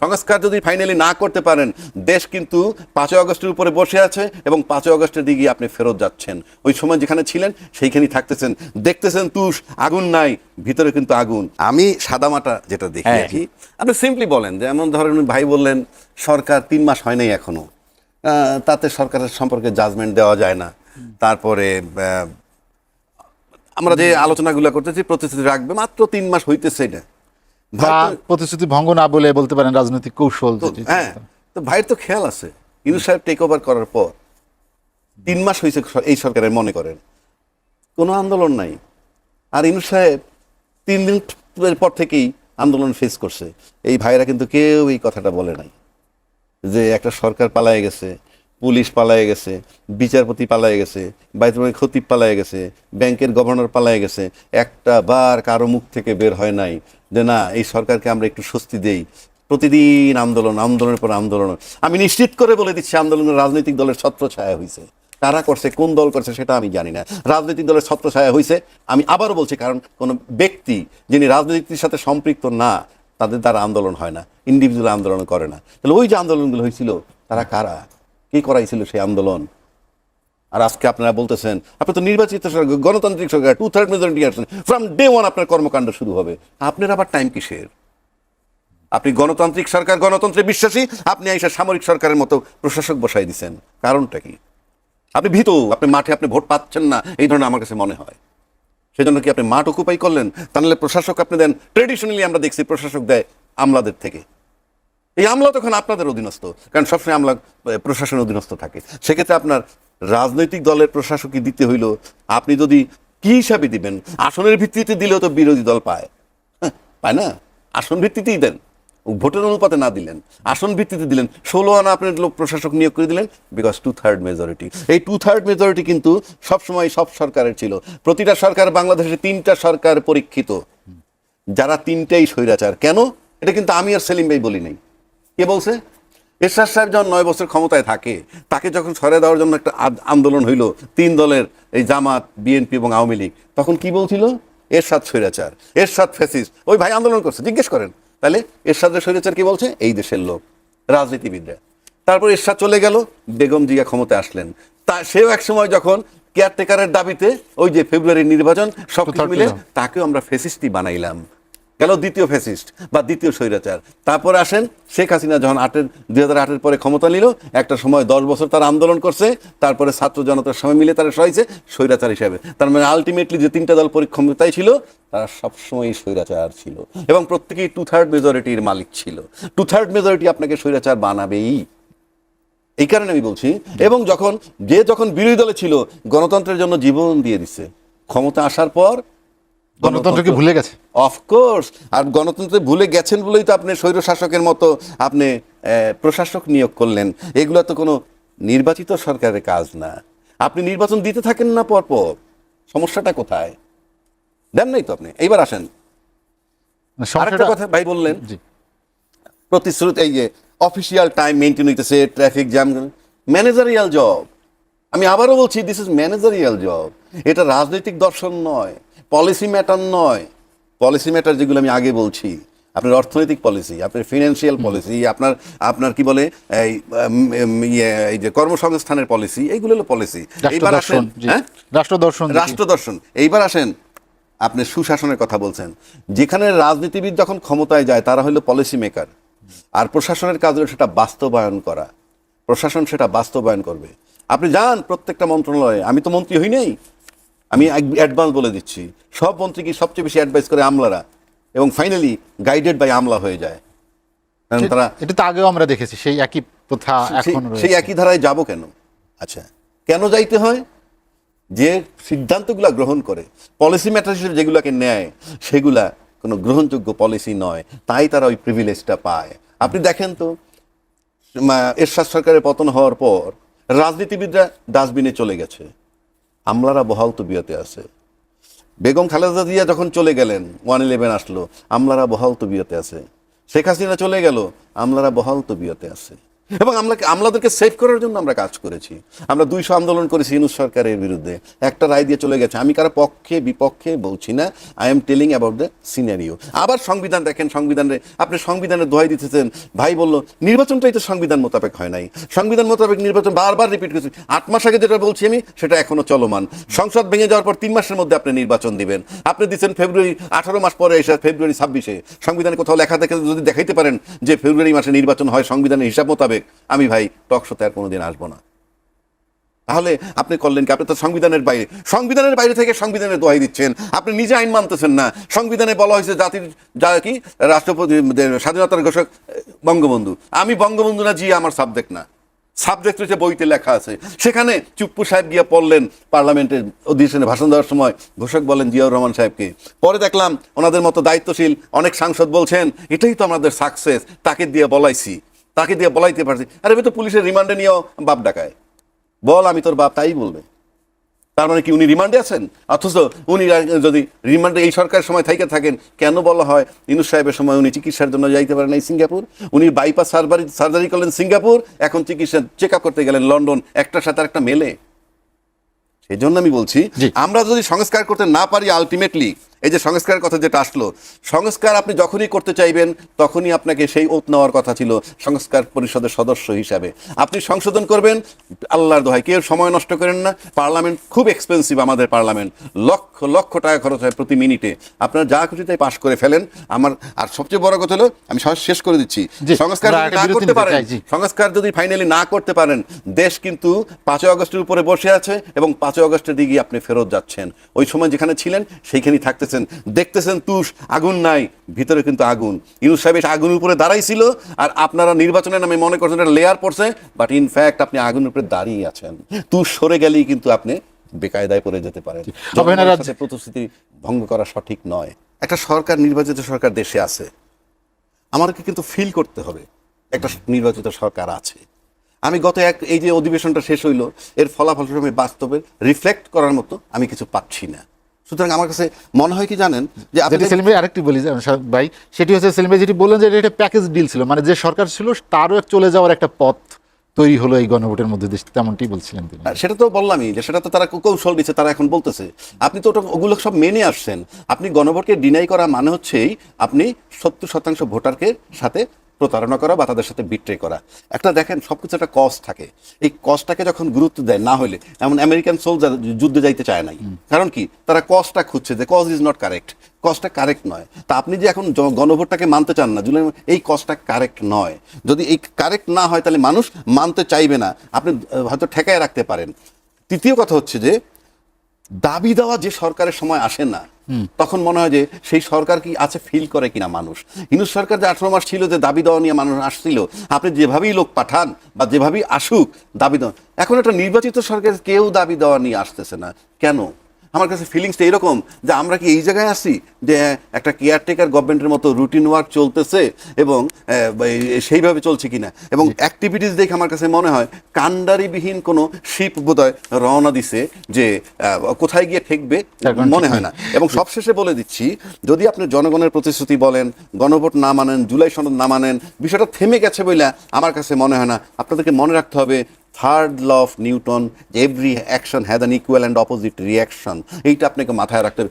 সংস্কার যদি ফাইনালি না করতে পারেন, দেশ কিন্তু 5ই আগস্টের উপরে বসে আছে এবং 5ই আগস্টের দিকে আপনি ফেরত যাচ্ছেন। ওই সময় যেখানে ছিলেন সেইখানেই থাকতেছেন, দেখতেছেন তুষ, আগুন নাই, ভিতরে কিন্তু আগুন। আমি সাদামাটা যেটা দেখি আর কি, আপনি সিম্পলি বলেন, যেমন ধরেন ভাই বললেন সরকার 3 মাস হয় নাই এখনো, তাতে সরকারের সম্পর্কে জাজমেন্ট দেওয়া যায় না। তারপরে আমরা যে আলোচনাগুলো করতেছি প্রতিশ্রুতি রাখবে, মাত্র 3 মাস হইতেছে, এটা প্রতিশ্রুতি ভঙ্গ না বলে বলতে পারেন রাজনৈতিক কৌশল। হ্যাঁ, তো ভাইয়ের তো খেয়াল আছে, ইউনূস সাহেব টেক ওভার করার পর 3 মাস হয়েছে এই সরকারের, মনে করেন কোনো আন্দোলন নাই। আর ইউনূস সাহেব 3 দিন পর থেকেই আন্দোলন ফেস করছে। এই ভাইরা কিন্তু কেউ এই কথাটা বলে নাই যে একটা সরকার পালায়ে গেছে, পুলিশ পালায়ে গেছে, বিচারপতি পালায়ে গেছে, বাইতুল মালের খতিব পালায়ে গেছে, ব্যাংকের গভর্নর পালায়ে গেছে। একটা বার কারো মুখ থেকে বের হয় নাই যে না, এই সরকারকে আমরা একটু স্বস্তি দেই। প্রতিদিন আন্দোলন, আন্দোলনের পর আন্দোলন। আমি নিশ্চিত করে বলে দিচ্ছি, আন্দোলনের রাজনৈতিক দলের ছত্রছায়া হয়েছে। কারা করছে, কোন দল করছে সেটা আমি জানি না, রাজনৈতিক দলের ছত্রছায়া হয়েছে। আমি আবারও বলছি, কারণ কোনো ব্যক্তি যিনি রাজনীতির সাথে সম্পৃক্ত না, তাদের দ্বারা আন্দোলন হয় না, ইন্ডিভিজুয়াল আন্দোলন করে না। তাহলে ওই যে আন্দোলনগুলো হয়েছিল, তারা কারা, কে করাইছিল সেই আন্দোলন? আর আজকে আপনারা বলতেছেন আপনি তো নির্বাচিত সরকার, গণতান্ত্রিক সরকার, 2/3 মেজরিটি আসছেন, ফ্রম ডে ওয়ান আপনার কর্মকাণ্ড শুরু হবে। আপনার আবার টাইম কিসের? আপনি গণতান্ত্রিক সরকার, গণতন্ত্রে বিশ্বাসী, আপনি আইসা সামরিক সরকারের মতো প্রশাসক বসাই দিচ্ছেন, কারণটা কি? আপনি ভীতু, আপনি মাঠে আপনি ভোট পাচ্ছেন না, এই ধরনের আমার কাছে মনে হয়। সেজন্য কি আপনি মাঠ অকুপাই করলেন? তাহলে প্রশাসক আপনি দেন, ট্রেডিশনালি আমরা দেখছি প্রশাসক দেয় আমলাদের থেকে। এই আমলা তখন আপনাদের অধীনস্থ, কারণ সবসময় আমলা প্রশাসনের অধীনস্থ থাকে। সেক্ষেত্রে আপনার রাজনৈতিক দলের প্রশাসকই দিতে হইল, আপনি যদি কি হিসাবে দিবেন? আসনের ভিত্তিতে দিলেও তো বিরোধী দল পায়, পায় না? আসন ভিত্তিতেই দেন, ভোটের অনুপাতে না দিলেন, আসন ভিত্তিতে দিলেন। 16 আনা আপনার লোক প্রশাসক নিয়োগ করে দিলেন, বিকজ 2/3 মেজরিটি। এই 2/3 মেজরিটি কিন্তু সবসময় সব সরকারের ছিল। প্রতিটা সরকার, বাংলাদেশে 3টা সরকার পরীক্ষিত, যারা 3টাই স্বৈরাচার। কেন? এটা কিন্তু আমি আর সেলিম ভাই বলি নাই, কে বলছে? এরশাদ সাহেব যখন 9 বছর ক্ষমতায় থাকে, তাকে যখন সরিয়ে দেওয়ার জন্য একটা আন্দোলন হইল 3 দলের, এই জামাত, বিএনপি এবং আওয়ামী লীগ, তখন কি বলছিল? এরশাদ স্বৈরাচার, এরশাদ ফ্যাসিস্ট। ওই ভাই আন্দোলন করছে, জিজ্ঞেস করেন। তাহলে এরশাদের স্বৈরাচার কি বলছে? এই দেশের লোক, রাজনীতিবিদরা। তারপর এরশাদ চলে গেল, বেগম জিয়া ক্ষমতায় আসলেন। সেও এক সময় যখন কেয়ারটেকারের দাবিতে ওই যে ফেব্রুয়ারির নির্বাচন সব মিলে তাকেও আমরা ফ্যাসিস্টই বানাইলাম, গেল দ্বিতীয় ফ্যাসিস্ট বা দ্বিতীয় স্বৈরাচার। তারপরে আসেন শেখ হাসিনা, যখন 2008-এর পরে ক্ষমতা নিল, একটা সময় 10 বছর তার আন্দোলন করছে, তারপরে ছাত্র জনতার সময় মিলে তারা সরাইছে স্বৈরাচার হিসাবে। তার মানে আলটিমেটলি যে 3টা দল ক্ষমতায় ছিল, তারা সবসময় স্বৈরাচার ছিল এবং প্রত্যেকেই 2/3 মেজরিটির মালিক ছিল। 2/3 মেজরিটি আপনাকে স্বৈরাচার বানাবেই, এই কারণে আমি বলছি। এবং যখন বিরোধী দলে ছিল, গণতন্ত্রের জন্য জীবন দিয়ে দিচ্ছে, ক্ষমতা আসার পর গণতন্ত্রকে ভুলে গেছে। অফকোর্স, আর গণতন্ত্রে ভুলে গেছেন বলেই তো আপনি স্বৈর শাসকের মতো আপনি প্রশাসক নিয়োগ করলেন। এগুলো তো কোনো নির্বাচিত সরকারের কাজ না। আপনি নির্বাচন দিতে থাকেন না পরপর, সমস্যাটা কোথায়? দেন নাই তো আপনি। এইবার আসেন আরেকটা কথা ভাই বললেন, প্রতিশ্রুতি, এই যে অফিসিয়াল টাইম মেনটেন হইতেছে, ট্রাফিক জ্যাম, ম্যানেজারিয়াল জব। আমি আবারও বলছি, দিস ইজ ম্যানেজারিয়াল জব। এটা রাজনৈতিক দর্শন নয়, পলিসি ম্যাটার নয়। পলিসি ম্যাটার যেগুলো আমি আগে বলছি, আপনার অর্থনৈতিক পলিসি, আপনার ফিনান্সিয়াল পলিসি, আপনার কি বলে এই যে কর্মসংস্থানের পলিসি, এইগুলো হলো পলিসি। এইবার আসেন রাষ্ট্রদর্শন। এইবার আসেন, আপনি সুশাসনের কথা বলছেন। যেখানে রাজনীতিবিদ যখন ক্ষমতায় যায়, তারা হলো পলিসি মেকার, আর প্রশাসনের কাজ হলো সেটা বাস্তবায়ন করা। প্রশাসন সেটা বাস্তবায়ন করবে। আপনি যান প্রত্যেকটা মন্ত্রণালয়ে, আমি তো মন্ত্রী হই নাই, আমি অ্যাডভান্স বলে দিচ্ছি, সব মন্ত্রী কি সবচেয়ে বেশি অ্যাডভাইস করে আমলারা, এবং ফাইনালি গাইডেড বাই আমলা হয়ে যায়। তারা, এটা তো আগেও আমরা দেখেছি, সেই একই প্রথা এখন, সেই একই ধারায় যাব কেন? আচ্ছা, কেন যাইতে হয়? যে সিদ্ধান্তগুলো গ্রহণ করে, পলিসি ম্যাটার হিসেবে যেগুলোকে নেয়, সেগুলা কোনো গ্রহণযোগ্য পলিসি নয়, তাই তারা ওই প্রিভিলেজটা পায়। আপনি দেখেন তো, এরশাদ সরকারের পতন হওয়ার পর রাজনীতিবিদরা ডাস্টবিনে চলে গেছে, আমলারা বহাল তবিয়তে আছে। বেগম খালেদা জিয়া যখন চলে গেলেন, 1/11 আসলো, আমলারা বহাল তবিয়তে আছে। শেখ হাসিনা চলে গেল, আমলারা বহাল তবিয়তে আছে। এবং আমলাদেরকে সেভ করার জন্য আমরা কাজ করেছি। আমরা 200 আন্দোলন করেছি ইউনূস সরকারের বিরুদ্ধে, একটা রায় দিয়ে চলে গেছে। আমি কারো পক্ষে বিপক্ষে বলছি না, I am telling about the scenario. আবার সংবিধান দেখেন, আপনি সংবিধানের দোহাই দিতেছেন। ভাই বলল নির্বাচনটাই তো সংবিধান মোতাবেক হয় নাই, সংবিধান মোতাবেক নির্বাচন বারবার রিপিট করছি। 8 মাস আগে যেটা বলছি আমি, সেটা এখনো চলমান। সংসদ ভেঙে যাওয়ার পর 3 মাসের মধ্যে আপনি নির্বাচন দিবেন। আপনি দিচ্ছেন ফেব্রুয়ারি, 18 মাস পরে এসে ফেব্রুয়ারি 26-এ। সংবিধানে কোথাও লেখা দেখে যদি দেখাইতে পারেন যে ফেব্রুয়ারি মাসে নির্বাচন হয় সংবিধানের হিসাব মোতাবেক, আমি ভাই টক শোতে আর কোনোদিন আসবো না। তাহলে আপনি করলেন কি? আপনি তো সংবিধানের বাইরে থেকে সংবিধানের দোহাই দিচ্ছেন। আপনি নিজে আইন মানতেছেন না। সংবিধানে বলা হয়েছে কি রাষ্ট্রপতি স্বাধীনতার ঘোষক বঙ্গবন্ধু। আমি বঙ্গবন্ধু না, জি আমার সাবজেক্ট না, সাবজেক্ট হচ্ছে বইতে লেখা আছে। সেখানে চুপ্পু সাহেব গিয়ে পড়লেন পার্লামেন্টের অধিবেশনে ভাষণ দেওয়ার সময়, ঘোষক বলেন জিয়াউর রহমান সাহেবকে। পরে দেখলাম ওনাদের মতো দায়িত্বশীল অনেক সাংসদ বলছেন এটাই তো আমাদের সাকসেস, তাকে দিয়ে বলাইতে পারছি। আরে তো পুলিশের রিমান্ডে নিয়েও বাপ ডাকায়, বল আমি তোর বাপ, তাই বলবে। তার মানে কি উনি রিমান্ডে আছেন? অথচ উনি যদি রিমান্ডে এই সরকারের সময় থাকেন, কেন বলা হয় ইউনূস সাহেবের সময় উনি চিকিৎসার জন্য যাইতে পারেন এই সিঙ্গাপুর? উনি বাইপাস সার্জারি করলেন সিঙ্গাপুর, এখন চিকিৎসা চেক আপ করতে গেলেন লন্ডন। একটার সাথে একটা মেলে। সেই জন্য আমি বলছি, আমরা যদি সংস্কার করতে না পারি, আলটিমেটলি এই যে সংস্কারের কথা যেটা আসলো, সংস্কার আপনি যখনই করতে চাইবেন তখনই আপনাকে সেই ওত নেওয়ার কথা ছিল সংস্কার পরিষদের সদস্য হিসাবে। আপনি সংশোধন করবেন, আল্লাহর দোহাই কেউ সময় নষ্ট করেন না। পার্লামেন্ট খুব এক্সপেন্সিভ, আমাদের পার্লামেন্ট লক্ষ লক্ষ টাকা খরচ হয় প্রতি মিনিটে। আপনারা যা খুশি তাই পাশ করে ফেলেন। আর সবচেয়ে বড় কথা হলো, আমি শেষ করে দিচ্ছি, সংস্কার যদি ফাইনালি না করতে পারেন, দেশ কিন্তু 5 আগস্টের উপরে বসে আছে এবং 5 আগস্টের দিকে আপনি ফেরত যাচ্ছেন। ওই সময় যেখানে ছিলেন সেইখানেই থাকতে দেখতেছেন তুষ, আগুন নাই, ভিতরে কিন্তু আগুন। ইউনূস সাহেব আগুনের উপরে দাঁড়াইছিল, আর আপনারা নির্বাচনের নামে মনে করছেন একটা লেয়ার পড়ছে, বাট ইনফ্যাক্ট আপনি আগুনের উপরে দাঁড়িয়ে আছেন। তুষ সরে গেলেই কিন্তু আপনি বেকায়দায় পড়ে যেতে পারেন। প্রতিশ্রুতি ভঙ্গ করা সঠিক নয়। একটা সরকার, নির্বাচিত সরকার দেশে আছে, আমাদেরকে কিন্তু ফিল করতে হবে একটা নির্বাচিত সরকার আছে। আমি এই যে অধিবেশনটা শেষ হইলো, এর ফলাফল আমি বাস্তবে রিফ্লেক্ট করার মতো আমি কিছু পাচ্ছি না। সুতরাং আমার কাছে মনে হয় কি জানেন, যে সেলিম ভাই আরেকটি বলি ভাই, সেটি হচ্ছে সেলিম ভাই যেটি বললেন যে এটা প্যাকেজ ডিল ছিল, মানে যে সরকার ছিল তারও চলে যাওয়ার একটা পথ তৈরি হলো এই গণভোটের মধ্যে, তেমনটি বলছিলেন তিনি। সেটা তো বললামই যে সেটা তো তারা কৌশল দিচ্ছে, তারা এখন বলতেছে। আপনি তো ওগুলো সব মেনে আসছেন। আপনি গণভোটকে ডিনাই করা মানে হচ্ছেই আপনি 70% ভোটারকে সাথে প্রতারণা করা বা তাদের সাথে বিট্রে করা। একটা দেখেন, সবকিছু একটা কস্ট থাকে। এই কস্টটাকে যখন গুরুত্ব দেয় না হলে, এমন আমেরিকান সোলজার যুদ্ধে যাইতে চায় নাই। কারণ কি? তারা কস্টটা খুঁজছে, যে কজ ইজ নট কারেক্ট, কস্টটা কারেক্ট নয়। তা আপনি যে এখন গণভোটটাকে মানতে চান না, জুলাই এই কস্টটা কারেক্ট নয়। যদি এই কারেক্ট না হয় তাহলে মানুষ মানতে চাইবে না, আপনি হয়তো ঠেকায় রাখতে পারেন। তৃতীয় কথা হচ্ছে যে দাবি দেওয়া যে সরকারের সময় আসে না, তখন মনে হয় যে সেই সরকার কি আছে ফিল করে কিনা মানুষ। ইউনূস সরকার যে 18 মাস ছিল, যে দাবি দেওয়া নিয়ে মানুষ আসছিল, আপনি যেভাবেই লোক পাঠান বা যেভাবেই আসুক দাবি দেওয়া, এখন একটা নির্বাচিত সরকার কেউ দাবি দেওয়া নিয়ে আসতেছে না কেন? আমার কাছে ফিলিংসটা এরকম যে আমরা কি এই জায়গায় আছি যে একটা কেয়ারটেকার গভর্নমেন্টের মতো রুটিন ওয়ার্ক চলতেছে এবং সেইভাবে চলছে কিনা, এবং অ্যাক্টিভিটিস দেখে আমার কাছে মনে হয় কাণ্ডারিবিহীন কোনো শিপ বোধহয় রওনা দিছে, যে কোথায় গিয়ে ঠেকবে মনে হয় না। এবং সবশেষে বলে দিচ্ছি, যদি আপনি জনগণের প্রতিশ্রুতি বলেন, গণভোট না মানেন, জুলাই সনদ না মানেন, বিষয়টা থেমে গেছে বলে আমার কাছে মনে হয় না। আপনাদেরকে মনে রাখতে হবে third law of Newton, every action has an equal and opposite reaction. এইটা আপনাকে মাথায় রাখতে হবে।